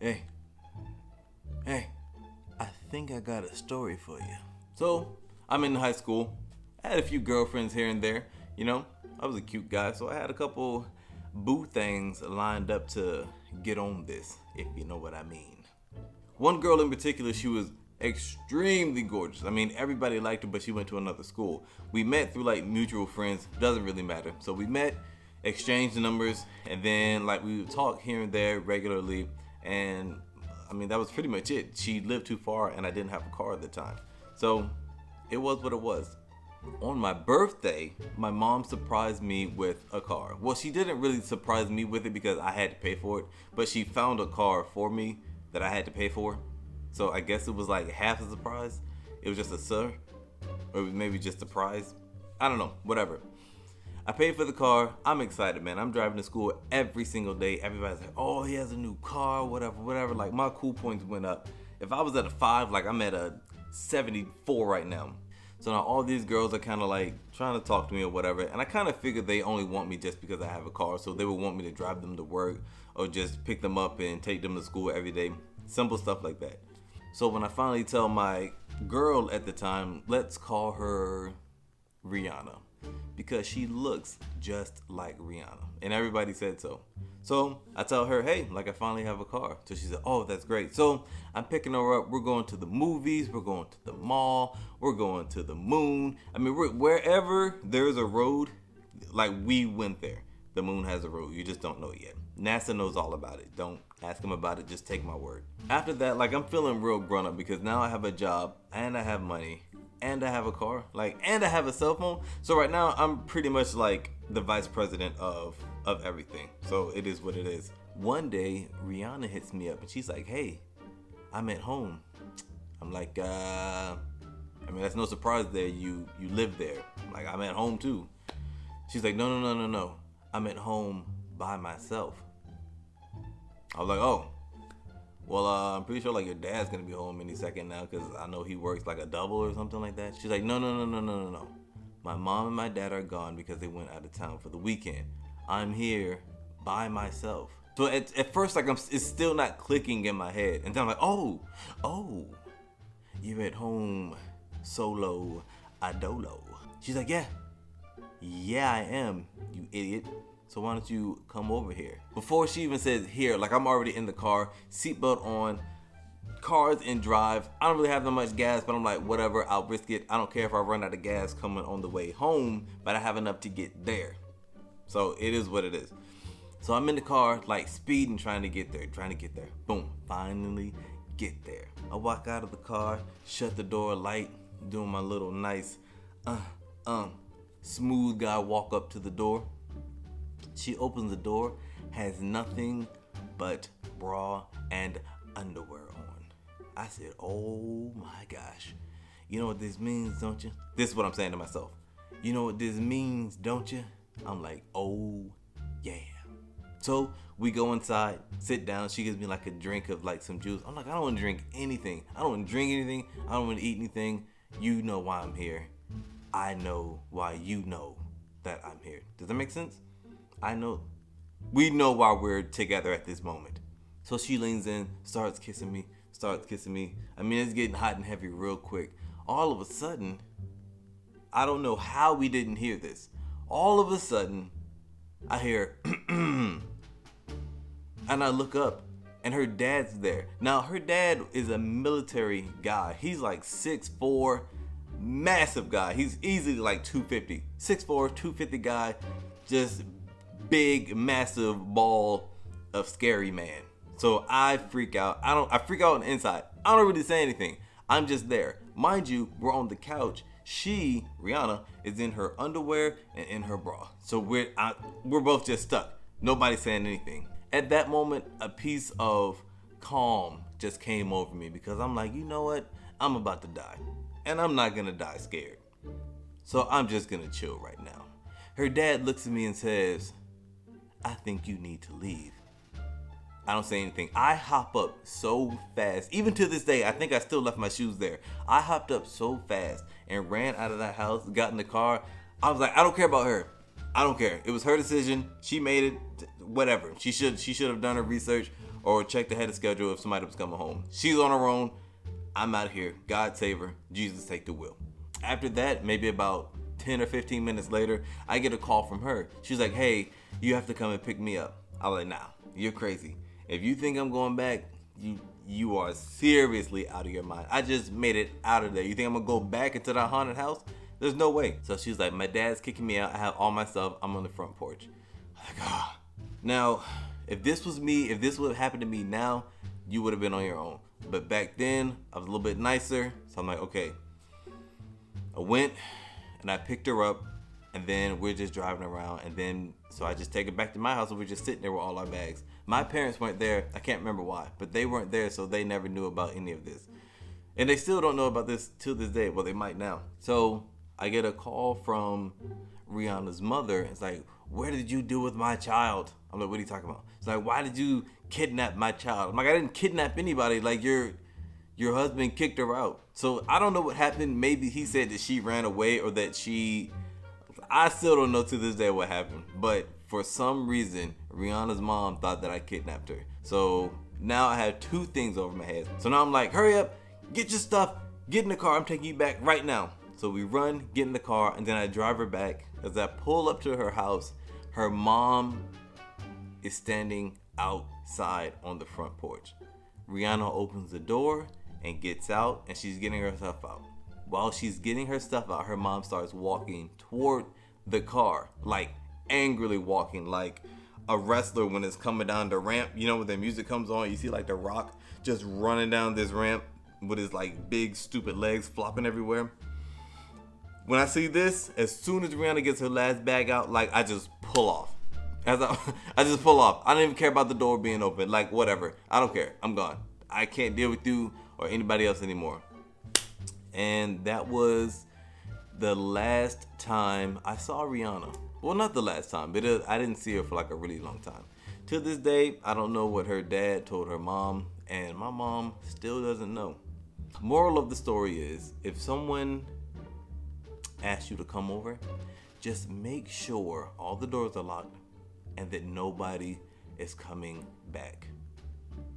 Hey, hey, I think I got a story for you. So, I'm in high school. I had a few girlfriends here and there. You know, I was a cute guy, so I had a couple boo things lined up to get on this, if you know what I mean. One girl in particular, she was extremely gorgeous. I mean, everybody liked her, but she went to another school. We met through like mutual friends, doesn't really matter. So we met, exchanged numbers, and then like we would talk here and there regularly. And I mean, that was pretty much it. She lived too far, and I didn't have a car at the time. So it was what it was. On my birthday, my mom surprised me with a car. Well, she didn't really surprise me with it because I had to pay for it, but she found a car for me that I had to pay for. So I guess it was like half a surprise. It was just a sir, or it was maybe just a prize. I don't know, whatever. I paid for the car. I'm excited, man. I'm driving to school every single day. Everybody's like, oh, he has a new car, whatever. Like, my cool points went up. If I was at a 5, like, I'm at a 74 right now. So now all these girls are kind of like trying to talk to me or whatever. And I kind of figured they only want me just because I have a car. So they would want me to drive them to work or just pick them up and take them to school every day. Simple stuff like that. So when I finally tell my girl at the time, let's call her Rihanna, because she looks just like Rihanna. And everybody said so. So I tell her, hey, like, I finally have a car. So she said, oh, that's great. So I'm picking her up. We're going to the movies. We're going to the mall. We're going to the moon. I mean, wherever there's a road, like, we went there. The moon has a road. You just don't know it yet. NASA knows all about it. Don't ask them about it. Just take my word. After that, like, I'm feeling real grown up because now I have a job and I have money and I have a car, like, and I have a cell phone. So right now I'm pretty much like the vice president of everything. So it is what it is. One day Rihanna hits me up and she's like, hey, I'm at home. I'm like, I mean, that's no surprise there. You live there. Like, I'm at home too. She's like, no. I'm at home by myself. I was like, oh, well, I'm pretty sure like your dad's gonna be home any second now because I know he works like a double or something like that. She's like, no. My mom and my dad are gone because they went out of town for the weekend. I'm here by myself. So at first, like, it's still not clicking in my head. And then I'm like, oh, you're at home solo, adolo. She's like, yeah, I am, you idiot. So why don't you come over here? Before she even says here, like, I'm already in the car, seatbelt on, cars in drive. I don't really have that much gas, but I'm like, whatever, I'll risk it. I don't care if I run out of gas coming on the way home, but I have enough to get there. So it is what it is. So I'm in the car, like, speeding, trying to get there. Boom, finally get there. I walk out of the car, shut the door, light, doing my little nice, smooth guy walk up to the door. She opens the door, has nothing but bra and underwear on. I said, oh my gosh. You know what this means, don't you? This is what I'm saying to myself. You know what this means, don't you? I'm like, oh yeah. So we go inside, sit down. She gives me like a drink of like some juice. I'm like, I don't want to drink anything. I don't want to drink anything. I don't want to eat anything. You know why I'm here. I know why you know that I'm here. Does that make sense? I know. We know why we're together at this moment. So she leans in, starts kissing me. I mean, it's getting hot and heavy real quick. All of a sudden, I don't know how we didn't hear this. All of a sudden, I hear, and I look up, and her dad's there. Now, her dad is a military guy. He's like 6'4", massive guy. He's easily like 250. 6'4", 250 guy, just big, massive ball of scary man. So I freak out. I freak out on the inside. I don't really say anything. I'm just there. Mind you, we're on the couch. She, Rihanna, is in her underwear and in her bra. So we're both just stuck. Nobody's saying anything. At that moment, a piece of calm just came over me because I'm like, you know what? I'm about to die. And I'm not gonna die scared. So I'm just gonna chill right now. Her dad looks at me and says, I think you need to leave. I don't say anything. I hop up so fast. Even to this day, I think I still left my shoes there. I hopped up so fast and ran out of that house, got in the car. I was like, I don't care about her. I don't care. It was her decision. She made it. Whatever. She should have done her research. or checked ahead of schedule if somebody was coming home. She's on her own. I'm out here. God save her. Jesus take the wheel. After that, maybe about 10 or 15 minutes later, I get a call from her. She's like, hey, you have to come and pick me up. I was like, nah, you're crazy. If you think I'm going back, you are seriously out of your mind. I just made it out of there. You think I'm gonna go back into that haunted house? There's no way. So she's like, my dad's kicking me out. I have all my stuff. I'm on the front porch. I'm like, ah. Now, if this was me, if this would have happened to me now, you would have been on your own. But back then, I was a little bit nicer. So I'm like, okay. I went and I picked her up, and then we're just driving around, and then so I just take her back to my house, and we're just sitting there with all our bags. My parents weren't there. I can't remember why, but they weren't there, so they never knew about any of this. And they still don't know about this till this day. Well, they might now. So I get a call from Rihanna's mother. It's like, where did you do with my child? I'm like, what are you talking about? It's like, why did you kidnap my child? I'm like, I didn't kidnap anybody. Like, your husband kicked her out. So I don't know what happened. Maybe he said that she ran away, or that I still don't know to this day what happened. But for some reason, Rihanna's mom thought that I kidnapped her. So now I have two things over my head. So now I'm like, hurry up, get your stuff, get in the car. I'm taking you back right now. So we run, get in the car, and then I drive her back. As I pull up to her house, her mom is standing outside on the front porch. Rihanna opens the door and gets out, and she's getting her stuff out. While she's getting her stuff out, her mom starts walking toward the car, like angrily walking, like a wrestler when it's coming down the ramp. You know, when the music comes on, you see like The Rock just running down this ramp with his like big stupid legs flopping everywhere. When I see this, as soon as Rihanna gets her last bag out, like I just pull off. I just pull off. I don't even care about the door being open. Like, whatever. I don't care. I'm gone. I can't deal with you or anybody else anymore. And that was the last time I saw Rihanna. Well, not the last time, but I didn't see her for like a really long time. To this day, I don't know what her dad told her mom, and my mom still doesn't know. Moral of the story is, if someone asks you to come over, just make sure all the doors are locked and that nobody is coming back.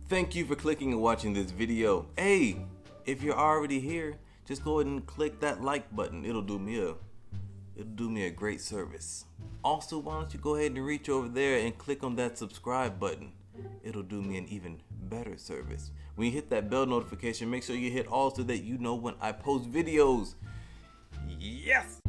Thank you for clicking and watching this video. Hey, if you're already here, just go ahead and click that like button. It'll do me a great service. Also, why don't you go ahead and reach over there and click on that subscribe button. It'll do me an even better service. When you hit that bell notification, make sure you hit all so that you know when I post videos. Yes!